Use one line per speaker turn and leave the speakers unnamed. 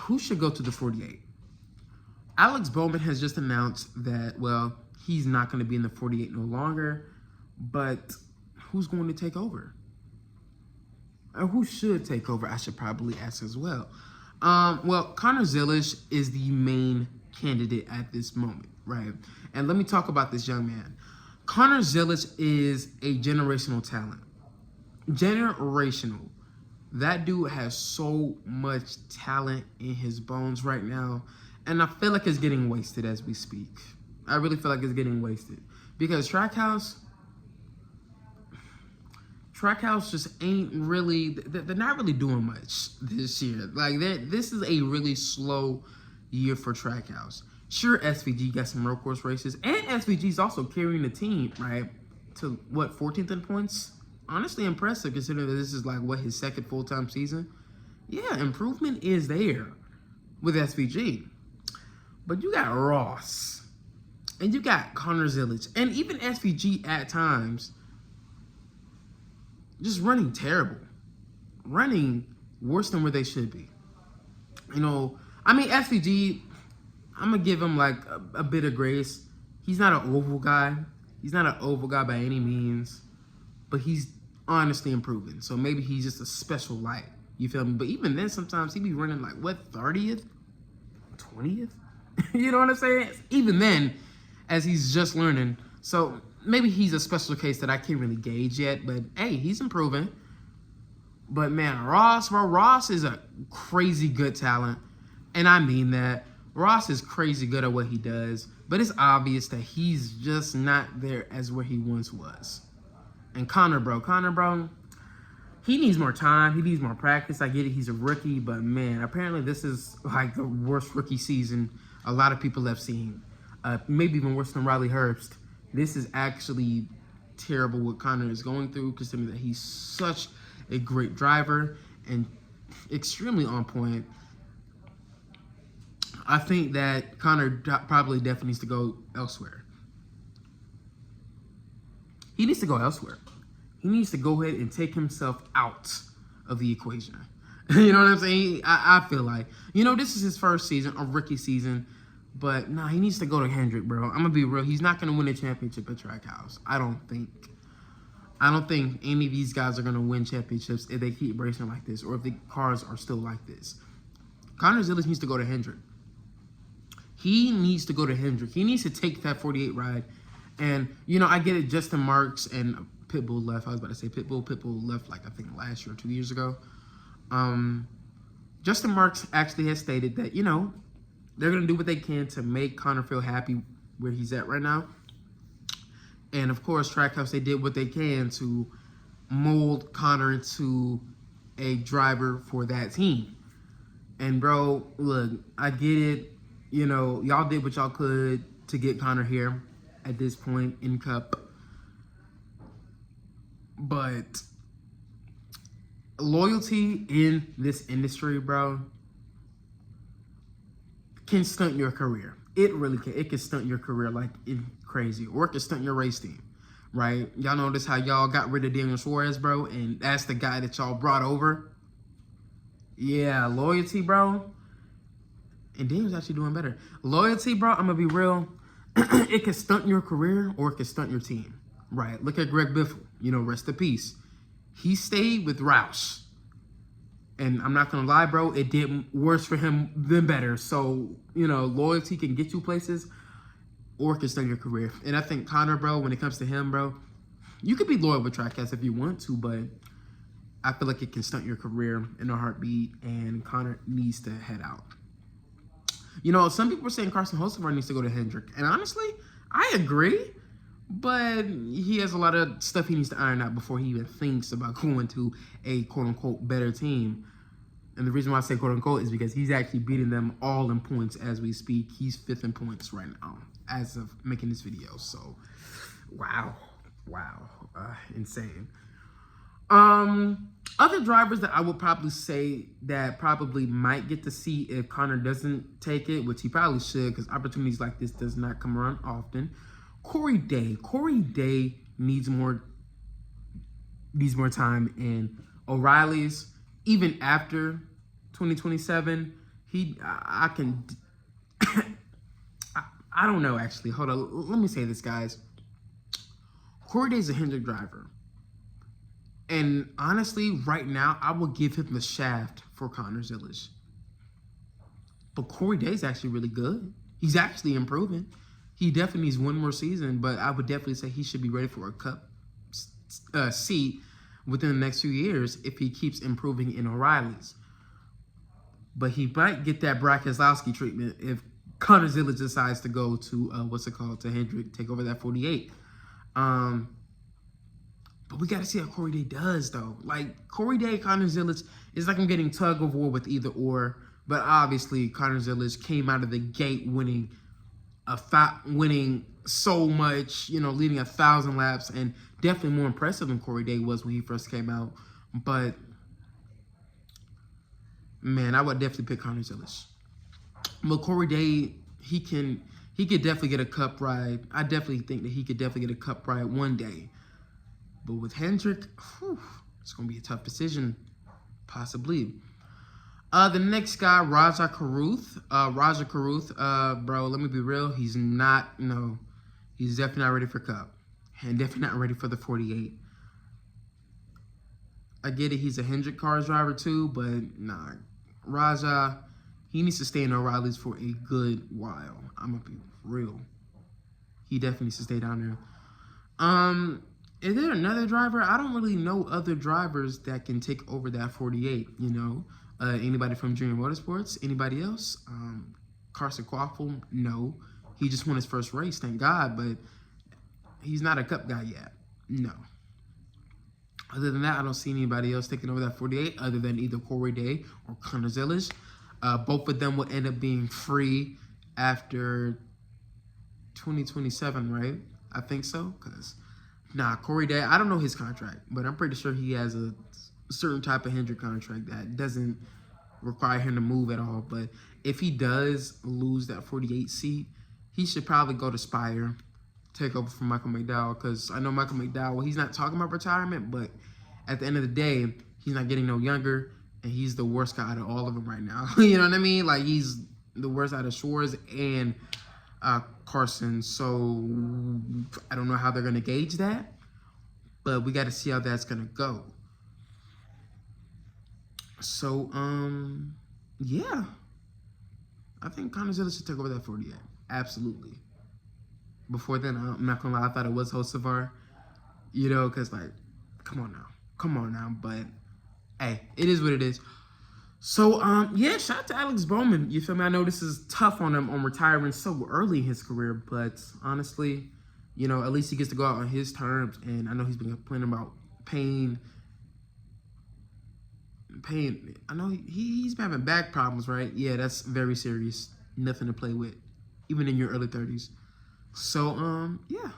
who should go to the 48? Alex Bowman has just announced that, well, he's not going to be in the 48 no longer, but who's going to take over? Or who should take over? I should probably ask as well. Well, Connor Zilish is the main candidate at this moment, right? And let me talk about this young man. Connor Zilish is a generational talent. Generational. That dude has so much talent in his bones right now, and I feel like it's getting wasted as we speak. I really feel like it's getting wasted because Trackhouse just ain't really, they're not really doing much this year. Like, this is a really slow year for Trackhouse. Sure, SVG got some road course races, and SVG's also carrying the team, right, to, what, 14th in points? Honestly impressive considering that this is, like, what, his second full-time season? Yeah, improvement is there with SVG. But you got Ross, and you got Connor Zilish, and even SVG at times just running terrible. Running worse than where they should be. You know, I mean, SVG, I'm going to give him, like, a bit of grace. He's not an oval guy. He's not an oval guy by any means. But he's honestly improving. So maybe he's just a special light. You feel me? But even then, sometimes he be running, like, what, 30th? 20th? You know what I'm saying? Even then, as he's just learning. So maybe he's a special case that I can't really gauge yet. But, hey, he's improving. But, man, Ross is a crazy good talent. And I mean that. Ross is crazy good at what he does. But it's obvious that he's just not there as where he once was. And Connor, he needs more time. He needs more practice. I get it. He's a rookie. But, man, apparently this is, like, the worst rookie season a lot of people have seen. Maybe even worse than Riley Herbst. This is actually terrible what Connor is going through, considering that he's such a great driver and extremely on point. I think that Connor probably definitely needs to go elsewhere. He needs to go elsewhere. He needs to go ahead and take himself out of the equation. You know what I'm saying? I feel like, you know, this is his first season, a rookie season. But, nah, he needs to go to Hendrick, bro. I'm going to be real. He's not going to win a championship at Trackhouse. I don't think any of these guys are going to win championships if they keep racing like this or if the cars are still like this. Connor Zilish needs to go to Hendrick. He needs to go to Hendrick. He needs to take that 48 ride. And, you know, I get it. Justin Marks and Pitbull left. I was about to say Pitbull. Pitbull left, like, I think last year or 2 years ago. Justin Marks actually has stated that, you know, they're going to do what they can to make Connor feel happy where he's at right now. And, of course, Trackhouse, they did what they can to mold Connor into a driver for that team. And, bro, look, I get it. You know, y'all did what y'all could to get Connor here at this point in Cup. But loyalty in this industry, bro, can stunt your career. It really can. It can stunt your career like crazy. Or it can stunt your race team, right? Y'all notice how y'all got rid of Daniel Suarez, bro, and that's the guy that y'all brought over? Yeah, loyalty, bro. And Daniel's actually doing better. Loyalty, bro, I'm going to be real. It can stunt your career or it can stunt your team, right? Look at Greg Biffle. You know, rest in peace. He stayed with Roush. And I'm not going to lie, bro, it did worse for him than better. So, you know, loyalty can get you places or it can stunt your career. And I think Connor, bro, when it comes to him, bro, you could be loyal with Trackhouse if you want to, but I feel like it can stunt your career in a heartbeat, and Connor needs to head out. You know, some people are saying Carson Hocevar needs to go to Hendrick. And honestly, I agree. But he has a lot of stuff he needs to iron out before he even thinks about going to a quote-unquote better team. And the reason why I say quote-unquote is because he's actually beating them all in points as we speak. He's 5th in points right now as of making this video. So, wow. Insane. Other drivers that I would probably say that probably might get to see if Connor doesn't take it, which he probably should because opportunities like this does not come around often. Corey Day. Corey Day needs more time in O'Reilly's. Even after 2027, I can. I don't know actually. Hold on. Let me say this, guys. Corey Day's a Hendrick driver. And honestly, right now, I will give him the shaft for Connor Zilish. But Corey Day's actually really good. He's actually improving. He definitely needs one more season, but I would definitely say he should be ready for a cup seat within the next few years if he keeps improving in O'Reilly's. But he might get that Brock Keselowski treatment if Connor Zilish decides to go to, to Hendrick, take over that 48. But we got to see how Corey Day does, though. Like, Corey Day, Connor Zilish, it's like I'm getting tug of war with either or. But obviously, Connor Zilish came out of the gate winning so much, leading 1,000 laps, and definitely more impressive than Corey Day was when he first came out. But, man, I would definitely pick Connor Zilish. But Corey Day, he could definitely get a cup ride. I definitely think that he could definitely get a cup ride one day. But with Hendrick, it's going to be a tough decision, possibly. The next guy, Raja Caruth. Bro, let me be real. He's definitely not ready for Cup. And definitely not ready for the 48. I get it, he's a Hendrick Cars driver too, but nah. Raja, he needs to stay in O'Reilly's for a good while. I'm going to be real. He definitely needs to stay down there. Is there another driver? I don't really know other drivers that can take over that 48, Anybody from Junior Motorsports? Anybody else? Carson Quaffle? No. He just won his first race, thank God, but he's not a Cup guy yet. No. Other than that, I don't see anybody else taking over that 48 other than either Corey Day or Connor Zilish. Both of them will end up being free after 2027, right? I think so, because... Corey Day, I don't know his contract, but I'm pretty sure he has a certain type of Hendrick contract that doesn't require him to move at all. But if he does lose that 48 seat, he should probably go to Spire, take over from Michael McDowell, because I know Michael McDowell, he's not talking about retirement, but at the end of the day, he's not getting no younger, and he's the worst guy out of all of them right now. You know what I mean? Like, he's the worst out of Schwartz and Carson, so I don't know how they're going to gauge that, but we got to see how that's going to go. So, yeah, I think Connor Zilish should take over that 48, absolutely. Before then, I'm not going to lie, I thought it was Hocevar, because, like, come on now, but, hey, it is what it is. So, yeah, shout out to Alex Bowman. You feel me? I know this is tough on him on retiring so early in his career, but honestly, at least he gets to go out on his terms. And I know he's been complaining about pain. I know he's been having back problems, right? Yeah, that's very serious. Nothing to play with, even in your early 30s. So, yeah.